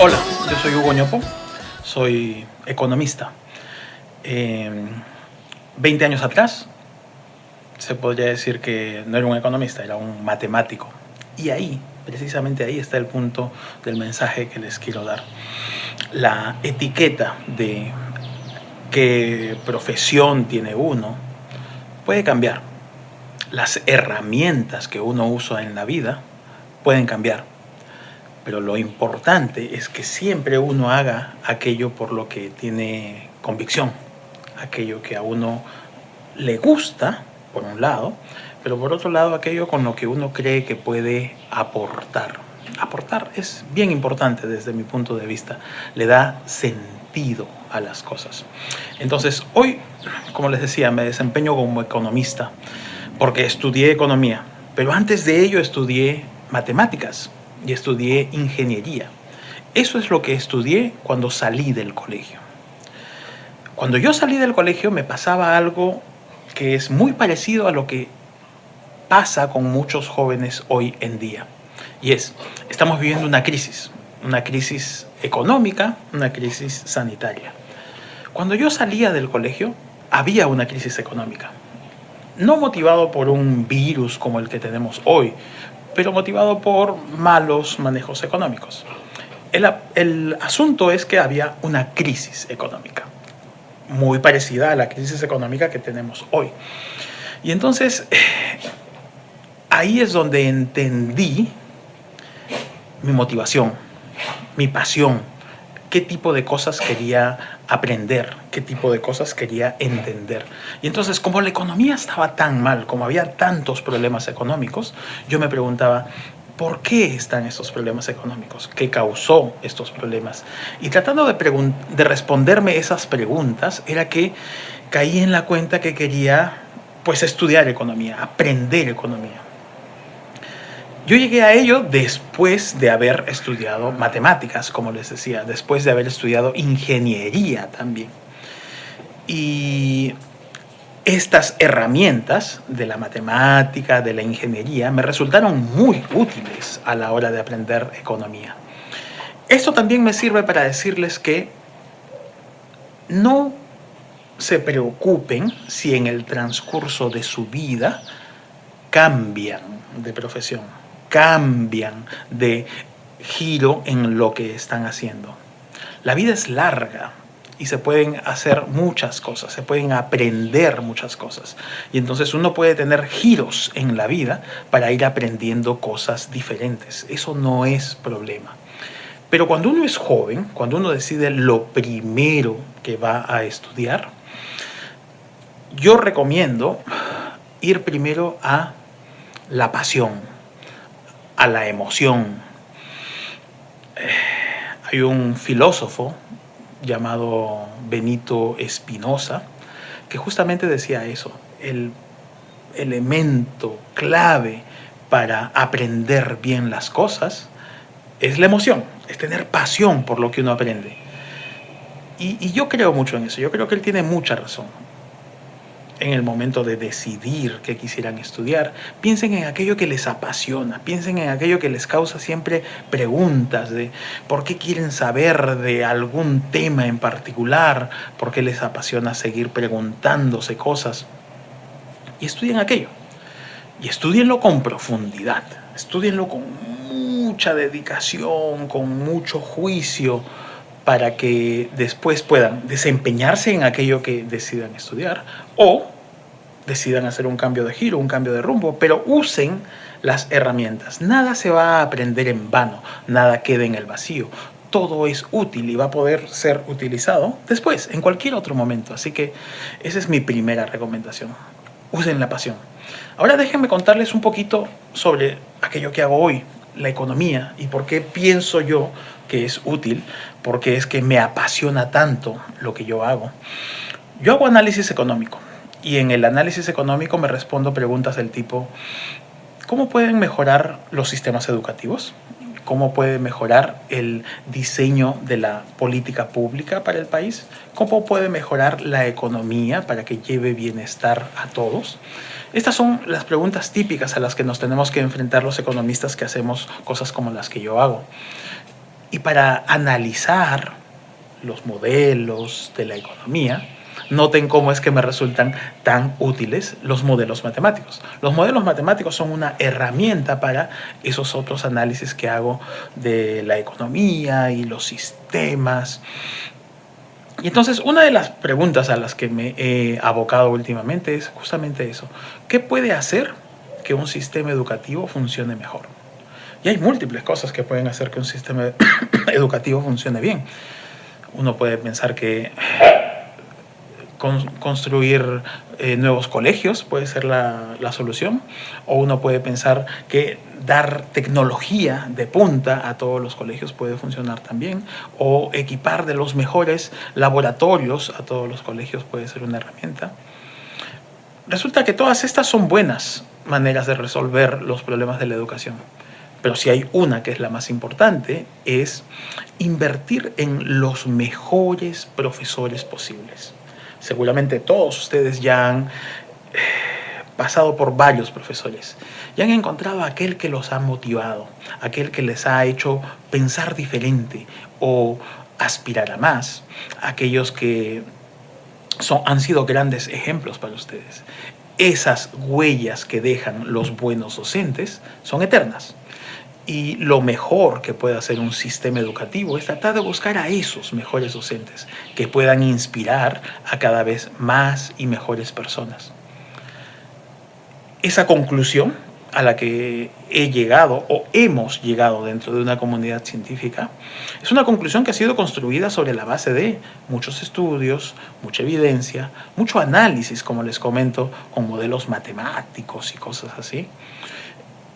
Hola, yo soy Hugo Ñopo, soy economista. 20 años atrás se podría decir que no era un economista, era un matemático. Y ahí, precisamente ahí está el punto del mensaje que les quiero dar. La etiqueta de qué profesión tiene uno puede cambiar. Las herramientas que uno usa en la vida pueden cambiar. Pero lo importante es que siempre uno haga aquello por lo que tiene convicción, aquello que a uno le gusta, por un lado, pero por otro lado aquello con lo que uno cree que puede aportar. Aportar es bien importante desde mi punto de vista, le da sentido a las cosas. Entonces, hoy, como les decía, me desempeño como economista porque estudié economía, pero antes de ello estudié matemáticas y estudié ingeniería. Eso es lo que estudié cuando salí del colegio. Cuando yo salí del colegio me pasaba algo que es muy parecido a lo que pasa con muchos jóvenes hoy en día. Y estamos viviendo una crisis económica, una crisis sanitaria. Cuando yo salía del colegio, había una crisis económica. No motivado por un virus como el que tenemos hoy, pero motivado por malos manejos económicos. El asunto es que había una crisis económica, muy parecida a la crisis económica que tenemos hoy. Y entonces, ahí es donde entendí mi motivación, mi pasión, qué tipo de cosas quería aprender, qué tipo de cosas quería entender. Y entonces, como la economía estaba tan mal, como había tantos problemas económicos, yo me preguntaba, ¿por qué están estos problemas económicos? ¿Qué causó estos problemas? Y tratando de responderme esas preguntas, era que caí en la cuenta que quería pues estudiar economía, aprender economía. Yo llegué a ello después de haber estudiado matemáticas, como les decía, después de haber estudiado ingeniería también. Y estas herramientas de la matemática, de la ingeniería, me resultaron muy útiles a la hora de aprender economía. Esto también me sirve para decirles que no se preocupen si en el transcurso de su vida cambian de profesión, cambian de giro en lo que están haciendo. La vida es larga y se pueden hacer muchas cosas, se pueden aprender muchas cosas. Y entonces uno puede tener giros en la vida para ir aprendiendo cosas diferentes. Eso no es problema. Pero cuando uno es joven, cuando uno decide lo primero que va a estudiar, yo recomiendo ir primero a la pasión, a la emoción. Hay un filósofo llamado Benito Espinosa que justamente decía eso, el elemento clave para aprender bien las cosas es la emoción, es tener pasión por lo que uno aprende. Y yo creo mucho en eso, yo creo que él tiene mucha razón. En el momento de decidir qué quisieran estudiar, piensen en aquello que les apasiona, piensen en aquello que les causa siempre preguntas de por qué quieren saber de algún tema en particular, por qué les apasiona seguir preguntándose cosas. Y estudien aquello. Y estudienlo con profundidad, estudienlo con mucha dedicación, con mucho juicio, para que después puedan desempeñarse en aquello que decidan estudiar o decidan hacer un cambio de giro, un cambio de rumbo, pero usen las herramientas. Nada se va a aprender en vano, nada queda en el vacío. Todo es útil y va a poder ser utilizado después, en cualquier otro momento. Así que esa es mi primera recomendación. Usen la pasión. Ahora déjenme contarles un poquito sobre aquello que hago hoy, la economía, y por qué pienso yo que es útil, porque es que me apasiona tanto lo que yo hago. Yo hago análisis económico y en el análisis económico me respondo preguntas del tipo, ¿cómo pueden mejorar los sistemas educativos? ¿Cómo puede mejorar el diseño de la política pública para el país? ¿Cómo puede mejorar la economía para que lleve bienestar a todos? Estas son las preguntas típicas a las que nos tenemos que enfrentar los economistas que hacemos cosas como las que yo hago. Y para analizar los modelos de la economía, noten cómo es que me resultan tan útiles los modelos matemáticos. Los modelos matemáticos son una herramienta para esos otros análisis que hago de la economía y los sistemas. Y entonces una de las preguntas a las que me he abocado últimamente es justamente eso. ¿Qué puede hacer que un sistema educativo funcione mejor? Y hay múltiples cosas que pueden hacer que un sistema educativo funcione bien. Uno puede pensar que construir nuevos colegios puede ser la solución, o uno puede pensar que dar tecnología de punta a todos los colegios puede funcionar también, o equipar de los mejores laboratorios a todos los colegios puede ser una herramienta. Resulta que todas estas son buenas maneras de resolver los problemas de la educación. Pero si hay una que es la más importante, es invertir en los mejores profesores posibles. Seguramente todos ustedes ya han pasado por varios profesores y han encontrado a aquel que los ha motivado, aquel que les ha hecho pensar diferente o aspirar a más, aquellos que han sido grandes ejemplos para ustedes. Esas huellas que dejan los buenos docentes son eternas. Y lo mejor que puede hacer un sistema educativo es tratar de buscar a esos mejores docentes que puedan inspirar a cada vez más y mejores personas. Esa conclusión a la que he llegado o hemos llegado dentro de una comunidad científica es una conclusión que ha sido construida sobre la base de muchos estudios, mucha evidencia, mucho análisis, como les comento, con modelos matemáticos y cosas así.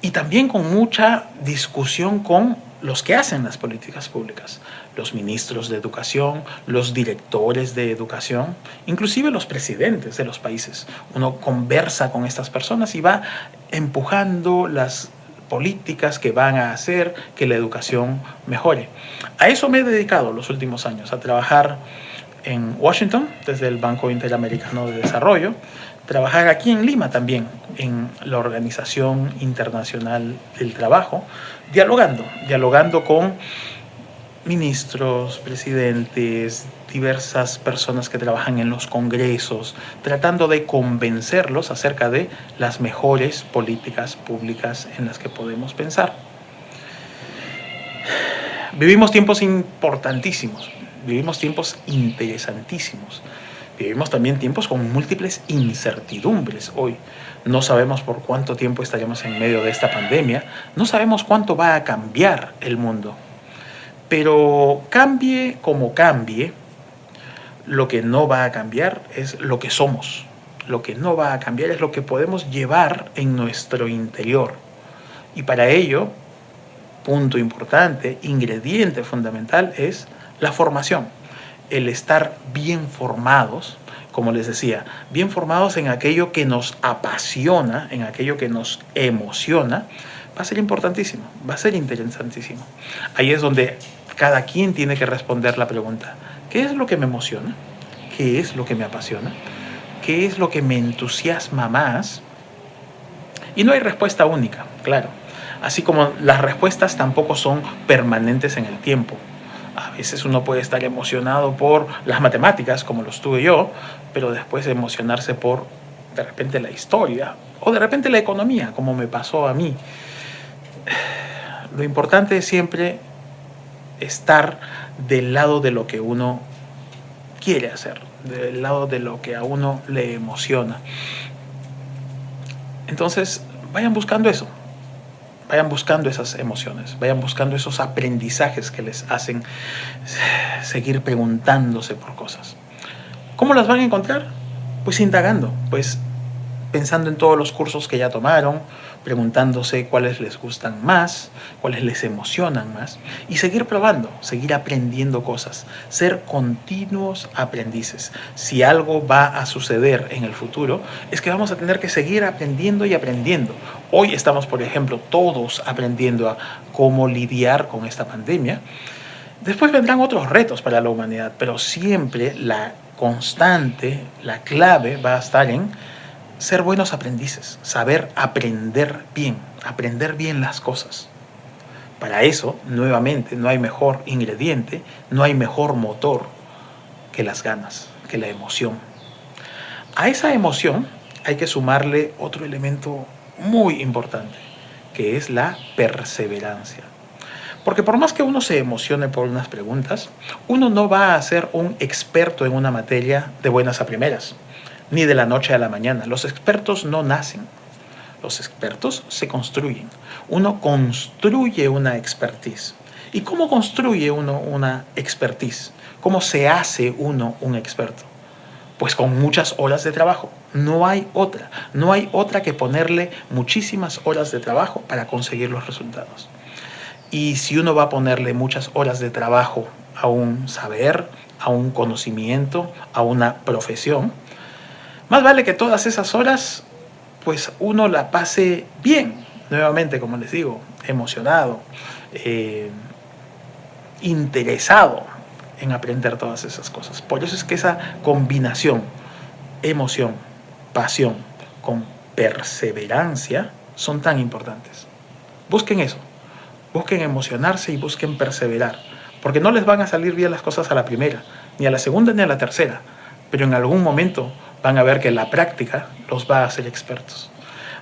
Y también con mucha discusión con los que hacen las políticas públicas, los ministros de educación, los directores de educación, inclusive los presidentes de los países. Uno conversa con estas personas y va empujando las políticas que van a hacer que la educación mejore. A eso me he dedicado los últimos años, a trabajar en Washington, desde el Banco Interamericano de Desarrollo, trabajar aquí en Lima también, en la Organización Internacional del Trabajo, dialogando con ministros, presidentes, diversas personas que trabajan en los congresos, tratando de convencerlos acerca de las mejores políticas públicas en las que podemos pensar. Vivimos tiempos importantísimos, vivimos tiempos interesantísimos. Vivimos también tiempos con múltiples incertidumbres hoy. No sabemos por cuánto tiempo estaremos en medio de esta pandemia, no sabemos cuánto va a cambiar el mundo. Pero cambie como cambie, lo que no va a cambiar es lo que somos. Lo que no va a cambiar es lo que podemos llevar en nuestro interior. Y para ello, punto importante, ingrediente fundamental es la formación. El estar bien formados, como les decía, bien formados en aquello que nos apasiona, en aquello que nos emociona, va a ser importantísimo, va a ser interesantísimo. Ahí es donde cada quien tiene que responder la pregunta: ¿qué es lo que me emociona? ¿Qué es lo que me apasiona? ¿Qué es lo que me entusiasma más? Y no hay respuesta única, claro. Así como las respuestas tampoco son permanentes en el tiempo. A veces uno puede estar emocionado por las matemáticas, como lo estuve yo, pero después emocionarse por, de repente, la historia o de repente la economía, como me pasó a mí. Lo importante es siempre estar del lado de lo que uno quiere hacer, del lado de lo que a uno le emociona. Entonces, vayan buscando eso. Vayan buscando esas emociones, vayan buscando esos aprendizajes que les hacen seguir preguntándose por cosas. ¿Cómo las van a encontrar? Pues indagando, pues pensando en todos los cursos que ya tomaron, preguntándose cuáles les gustan más, cuáles les emocionan más, y seguir probando, seguir aprendiendo cosas, ser continuos aprendices. Si algo va a suceder en el futuro, es que vamos a tener que seguir aprendiendo y aprendiendo. Hoy estamos, por ejemplo, todos aprendiendo a cómo lidiar con esta pandemia. Después vendrán otros retos para la humanidad, pero siempre la constante, la clave va a estar en ser buenos aprendices, saber aprender bien las cosas. Para eso, nuevamente, no hay mejor ingrediente, no hay mejor motor que las ganas, que la emoción. A esa emoción hay que sumarle otro elemento muy importante, que es la perseverancia. Porque por más que uno se emocione por unas preguntas, uno no va a ser un experto en una materia de buenas a primeras, ni de la noche a la mañana. Los expertos no nacen, los expertos se construyen. Uno construye una expertise. ¿Y cómo construye uno una expertise? ¿Cómo se hace uno un experto? Pues con muchas horas de trabajo. No hay otra. No hay otra que ponerle muchísimas horas de trabajo para conseguir los resultados. Y si uno va a ponerle muchas horas de trabajo a un saber, a un conocimiento, a una profesión, más vale que todas esas horas pues uno la pase bien. Nuevamente, como les digo, emocionado, eh, interesado en aprender todas esas cosas. Por eso es que esa combinación, emoción, pasión, con perseverancia, son tan importantes. Busquen eso, busquen emocionarse y busquen perseverar, porque no les van a salir bien las cosas a la primera, ni a la segunda ni a la tercera, pero en algún momento van a ver que la práctica los va a hacer expertos.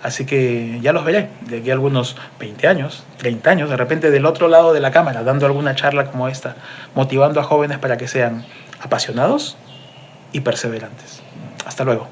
Así que ya los veré de aquí a algunos 20 años, 30 años, de repente del otro lado de la cámara, dando alguna charla como esta, motivando a jóvenes para que sean apasionados y perseverantes. Hasta luego.